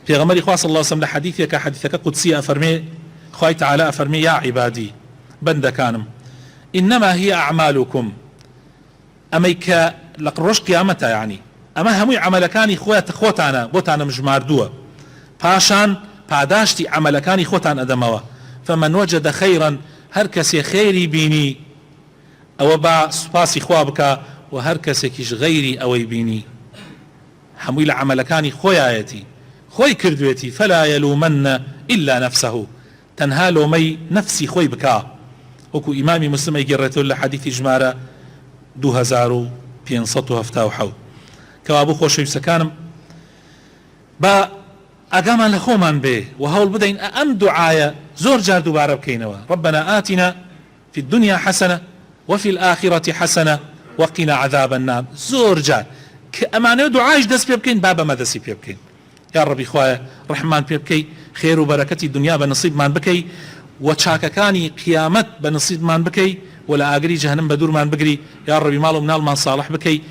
پێغەمبەری خوا صلی الله علیه وسلم لە حەدیثێکە حەدیثەکە قودسی ئەفەرمێ خوای تعالی ئەفەرمێ یا عیبادی بەندەکانم إنما هي أعمالكم ئەمەی کە لە ڕۆژ قیامەتە یعنی ئەمە هەمووی عەمەلەکانی خۆتانە بۆتانە مژماردووە پاشان پاداشتی عەمەلەکانی خۆتان ئەدەمەوە فمن وجد خيرا هەر کەسێ خێری بینی ئەوە با سوپاسی خوا بکە و هەر کەسێکیش غەیری ئەوەی بینی هەمووی لە عەمەلەکانی خۆیایەتی خۆی کردوێتی فلا يلومن إلا نفسه تەنها لۆمەی نەفسی خۆی بکە وەکو ئیمامی مسلم ئەیگەڕێتەوە لە حەدیثی ژمارە 2577 کەوا بوو خۆشەویستەکانم با ئاگامان لە خۆمان بێ و هەوڵ بدەین ئەم دوعایە زۆر جار دووبارە بکەینەوە ربنا آتنا في الدنيا حسنة وفي الآخرة حسنة وقنا عذاب النار زۆر جار کە ئەمانەوە دوعایش دەست پێ بکەین با بەمەدەستی پێ بکەین یا ڕەبی خوایە ڕەحمان پێ بکەی خێر و بەرەکەتی دنیا بە نصیبمان بکەی و چاکەکانی قیامەت بە نصیبمان بکەی و لە ئاگری جەهەنەم بە دوورمان بگری یا ڕەبی ماڵ و مناڵمان ساڵح بکەی